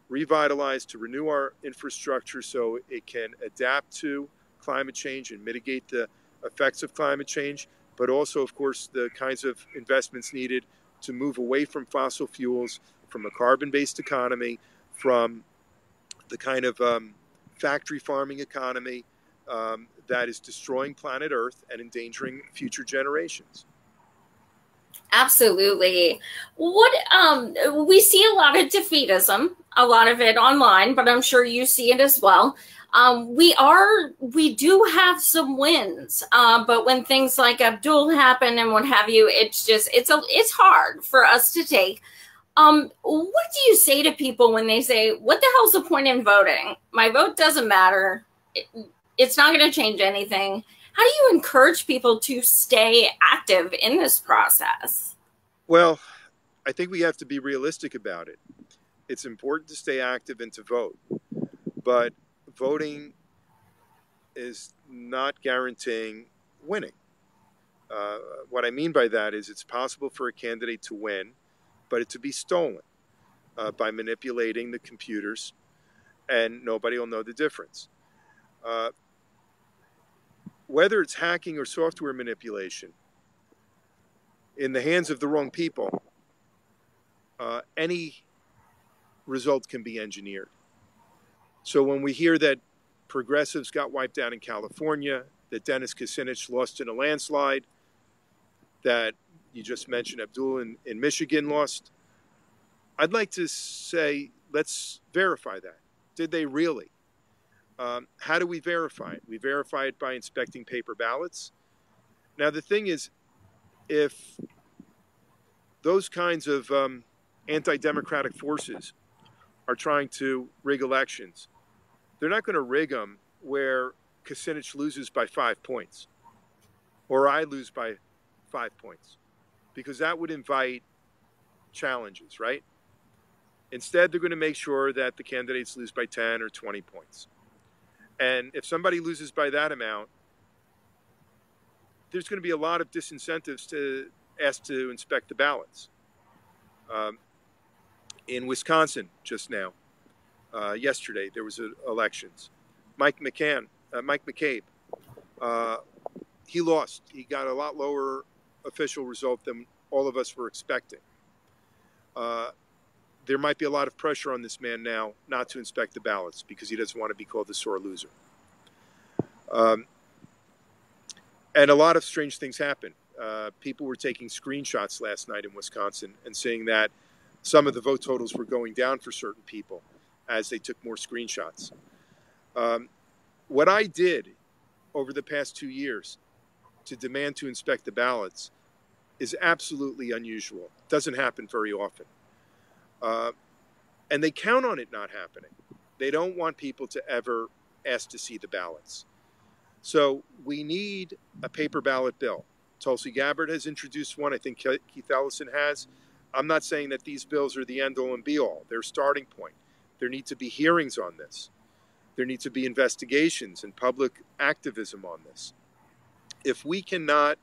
revitalize, to renew our infrastructure so it can adapt to climate change and mitigate the effects of climate change, but also, of course, the kinds of investments needed to move away from fossil fuels, from a carbon-based economy, from the kind of factory farming economy that is destroying planet Earth and endangering future generations. Absolutely. We see a lot of defeatism, a lot of it online, but I'm sure you see it as well. We do have some wins, but when things like Abdul happen and what have you, it's hard for us to take. What do you say to people when they say, what the hell's the point in voting? My vote doesn't matter. It's not going to change anything. How do you encourage people to stay active in this process? Well, I think we have to be realistic about it. It's important to stay active and to vote, but voting is not guaranteeing winning. What I mean by that is it's possible for a candidate to win, but it to be stolen by manipulating the computers, and nobody will know the difference. Uh, whether it's hacking or software manipulation, in the hands of the wrong people, any result can be engineered. So when we hear that progressives got wiped out in California, that Dennis Kucinich lost in a landslide, that you just mentioned Abdul in Michigan lost, I'd like to say, let's verify that. Did they really? How do we verify it? We verify it by inspecting paper ballots. Now, the thing is, if those kinds of anti-democratic forces are trying to rig elections, they're not going to rig them where Kucinich loses by 5 points or I lose by 5 points, because that would invite challenges, right? Instead, they're going to make sure that the candidates lose by 10 or 20 points. And if somebody loses by that amount, there's going to be a lot of disincentives to ask to inspect the ballots. In Wisconsin just now, yesterday, there was elections. Mike McCabe, he lost. He got a lot lower official result than all of us were expecting. There might be a lot of pressure on this man now not to inspect the ballots because he doesn't want to be called the sore loser. And a lot of strange things happen. People were taking screenshots last night in Wisconsin and saying that some of the vote totals were going down for certain people as they took more screenshots. What I did over the past 2 years to demand to inspect the ballots is absolutely unusual. It doesn't happen very often. And they count on it not happening. They don't want people to ever ask to see the ballots. So we need a paper ballot bill. Tulsi Gabbard has introduced one. I think Keith Ellison has. I'm not saying that these bills are the end-all and be-all. They're a starting point. There need to be hearings on this. There need to be investigations and public activism on this. If we cannot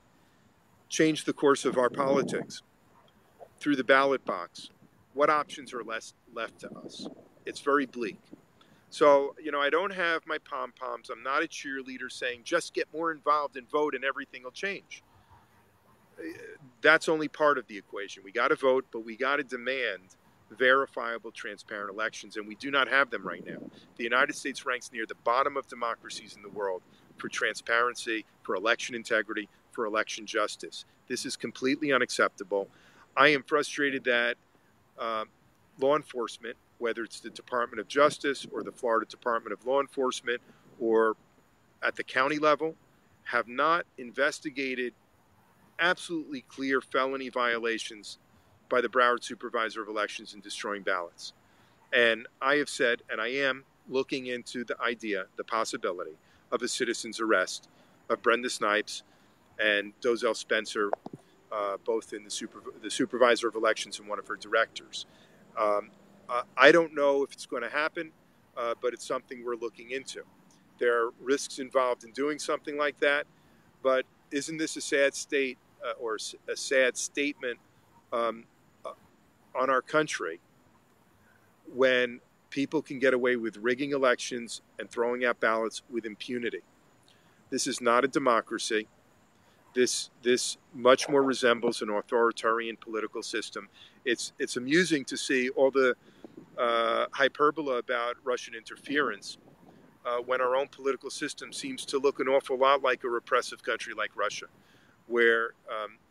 change the course of our politics through the ballot box, what options are left to us? It's very bleak. So, I don't have my pom-poms. I'm not a cheerleader saying just get more involved and vote and everything will change. That's only part of the equation. We got to vote, but we got to demand verifiable, transparent elections, and we do not have them right now. The United States ranks near the bottom of democracies in the world for transparency, for election integrity, for election justice. This is completely unacceptable. I am frustrated that law enforcement, whether it's the Department of Justice or the Florida Department of Law Enforcement or at the county level, have not investigated absolutely clear felony violations by the Broward Supervisor of Elections in destroying ballots. And I have said, and I am looking into the idea, the possibility of a citizen's arrest of Brenda Snipes and Dozell Spencer, both in the Supervisor of Elections and one of her directors. I don't know if it's going to happen, but it's something we're looking into. There are risks involved in doing something like that, but isn't this a sad state or a sad statement on our country when people can get away with rigging elections and throwing out ballots with impunity? This is not a democracy. This much more resembles an authoritarian political system. It's amusing to see all the hyperbole about Russian interference when our own political system seems to look an awful lot like a repressive country like Russia, where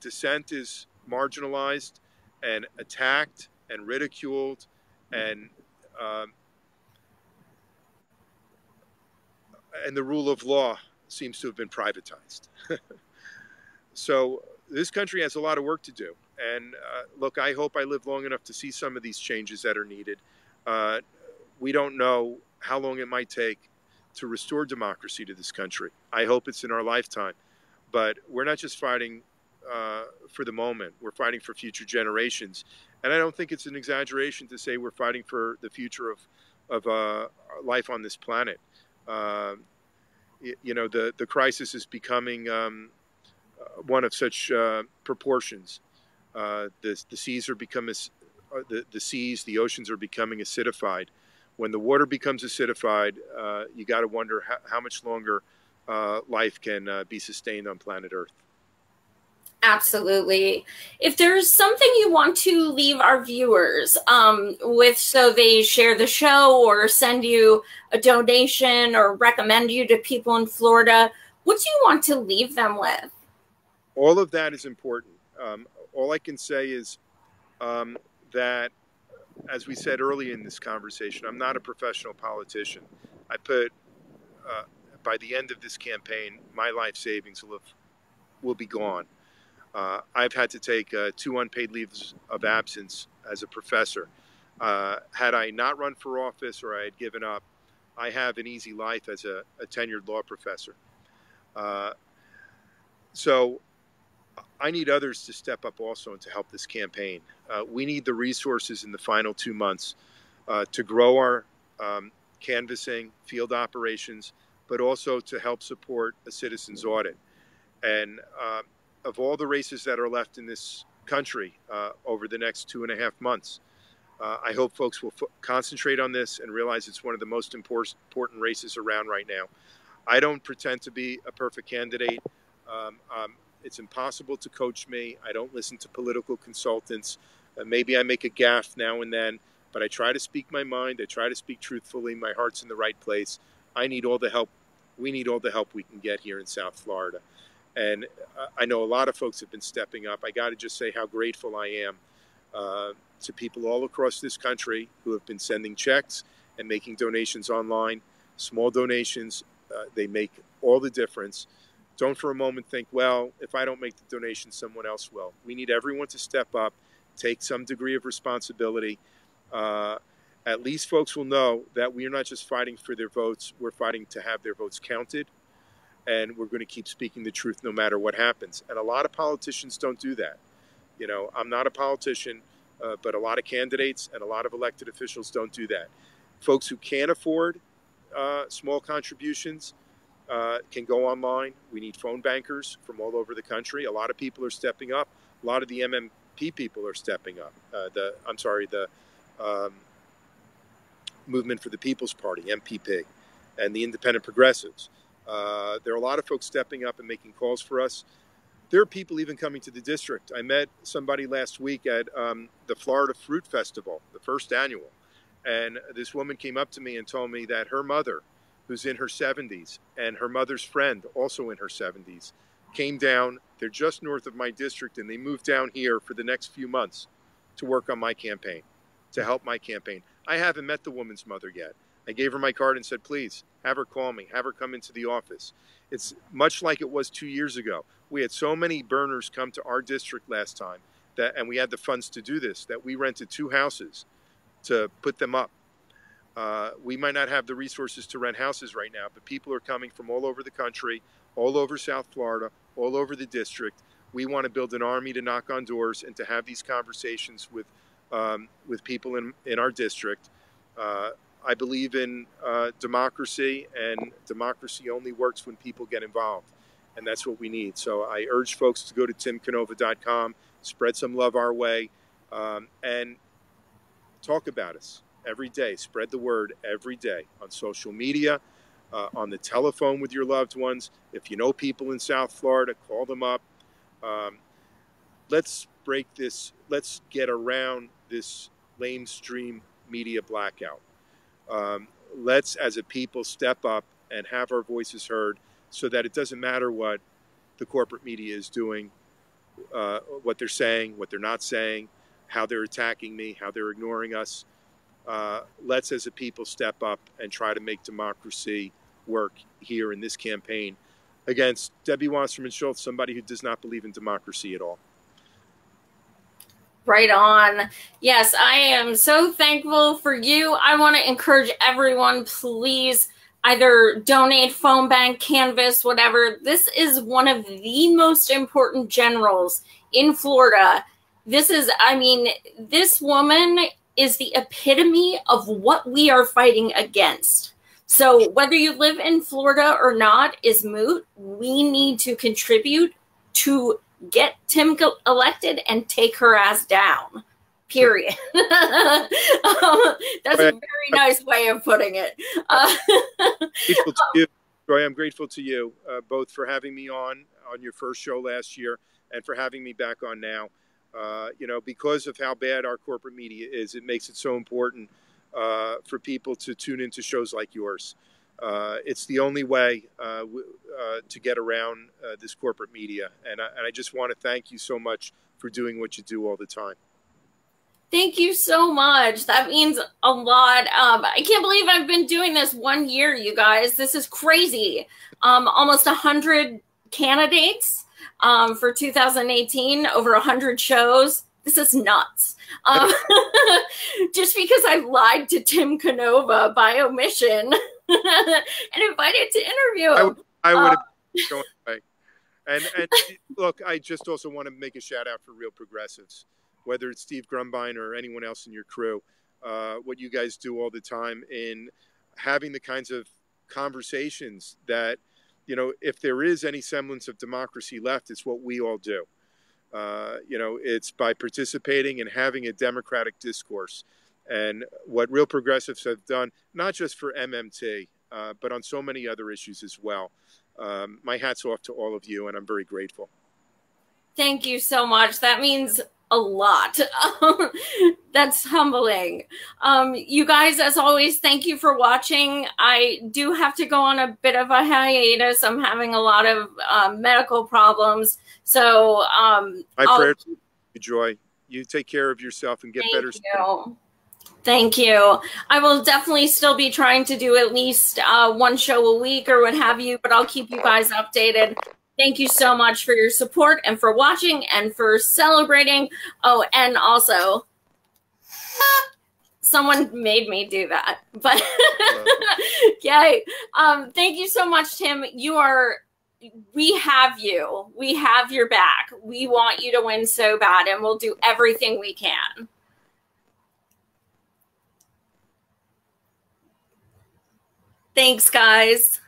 dissent is marginalized and attacked and ridiculed, and the rule of law seems to have been privatized. So this country has a lot of work to do. And look, I hope I live long enough to see some of these changes that are needed. We don't know how long it might take to restore democracy to this country. I hope it's in our lifetime. But we're not just fighting for the moment. We're fighting for future generations. And I don't think it's an exaggeration to say we're fighting for the future of life on this planet. You know, the crisis is becoming one of such proportions. The seas are becoming the oceans are becoming acidified. When the water becomes acidified, you got to wonder how much longer life can be sustained on planet Earth. Absolutely. If there's something you want to leave our viewers with, so they share the show or send you a donation or recommend you to people in Florida, what do you want to leave them with? All of that is important. All I can say is that, as we said early in this conversation, I'm not a professional politician. I put, by the end of this campaign, my life savings will be gone. I've had to take 2 unpaid leaves of absence as a professor. Had I not run for office or I had given up, I have an easy life as a tenured law professor. So I need others to step up also and to help this campaign. We need the resources in the final 2 months to grow our canvassing, field operations, but also to help support a citizen's audit. And of all the races that are left in this country over the next 2.5 months, I hope folks will concentrate on this and realize it's one of the most important races around right now. I don't pretend to be a perfect candidate. It's impossible to coach me. I don't listen to political consultants. Maybe I make a gaffe now and then, but I try to speak my mind. I try to speak truthfully. My heart's in the right place. I need all the help. We need all the help we can get here in South Florida. And I know a lot of folks have been stepping up. I got to just say how grateful I am to people all across this country who have been sending checks and making donations online. Small donations, they make all the difference. Don't for a moment think, well, if I don't make the donation, someone else will. We need everyone to step up, take some degree of responsibility. At least folks will know that we are not just fighting for their votes. We're fighting to have their votes counted. And we're going to keep speaking the truth no matter what happens. And a lot of politicians don't do that. You know, I'm not a politician, but a lot of candidates and a lot of elected officials don't do that. Folks who can't afford small contributions can go online. We need phone bankers from all over the country. A lot of people are stepping up. A lot of the MMP people are stepping up. The Movement for the People's Party, MPP, and the Independent Progressives. There are a lot of folks stepping up and making calls for us. There are people even coming to the district. I met somebody last week at the Florida Fruit Festival, the first annual. And this woman came up to me and told me that her mother, who's in her 70s, and her mother's friend, also in her 70s, came down. They're just north of my district, and they moved down here for the next few months to work on my campaign, to help my campaign. I haven't met the woman's mother yet. I gave her my card and said, please, have her call me, have her come into the office. It's much like it was 2 years ago. We had so many burners come to our district last time, and we had the funds to do this, that we rented 2 houses to put them up. We might not have the resources to rent houses right now, but people are coming from all over the country, all over South Florida, all over the district. We want to build an army to knock on doors and to have these conversations with people in our district. I believe in democracy, and democracy only works when people get involved, and that's what we need. So I urge folks to go to timcanova.com, spread some love our way, and talk about us every day. Spread the word every day on social media, on the telephone with your loved ones. If you know people in South Florida, call them up. Let's break this. Let's get around this lamestream media blackout. Let's, as a people, step up and have our voices heard so that it doesn't matter what the corporate media is doing, what they're saying, what they're not saying, how they're attacking me, how they're ignoring us. Let's, as a people, step up and try to make democracy work here in this campaign against Debbie Wasserman Schultz, somebody who does not believe in democracy at all. Right on. Yes, I am so thankful for you. I want to encourage everyone, please either donate foam bank, canvas, whatever. This is one of the most important generals in Florida. This is, I mean, this woman is the epitome of what we are fighting against. So whether you live in Florida or not is moot. We need to contribute to get Tim elected and take her ass down. Period. That's a very nice way of putting it. Grateful to you, Joy. I'm grateful to you both for having me on your first show last year and for having me back on now. You know, because of how bad our corporate media is, it makes it so important for people to tune into shows like yours. It's the only way to get around this corporate media. And I just want to thank you so much for doing what you do all the time. Thank you so much. That means a lot. I can't believe I've been doing this 1 year, you guys. This is crazy. Almost 100 candidates for 2018, over 100 shows. This is nuts. Just because I lied to Tim Canova by omission and invited to interview him. I would have gone away. And look, I just also want to make a shout out for Real Progressives. Whether it's Steve Grumbine or anyone else in your crew, what you guys do all the time in having the kinds of conversations that, you know, if there is any semblance of democracy left, it's what we all do. You know, it's by participating and having a democratic discourse. And what Real Progressives have done, not just for MMT, but on so many other issues as well. My hat's off to all of you, and I'm very grateful. Thank you so much. That means a lot. That's humbling. You guys, as always, thank you for watching. I do have to go on a bit of a hiatus. I'm having a lot of medical problems. So my prayer to you, Joy. You take care of yourself and get better. Thank you. I will definitely still be trying to do at least one show a week or what have you, but I'll keep you guys updated. Thank you so much for your support and for watching and for celebrating. Oh, and also, someone made me do that, but yay. Thank you so much, Tim. We have you. We have your back. We want you to win so bad, and we'll do everything we can. Thanks, guys.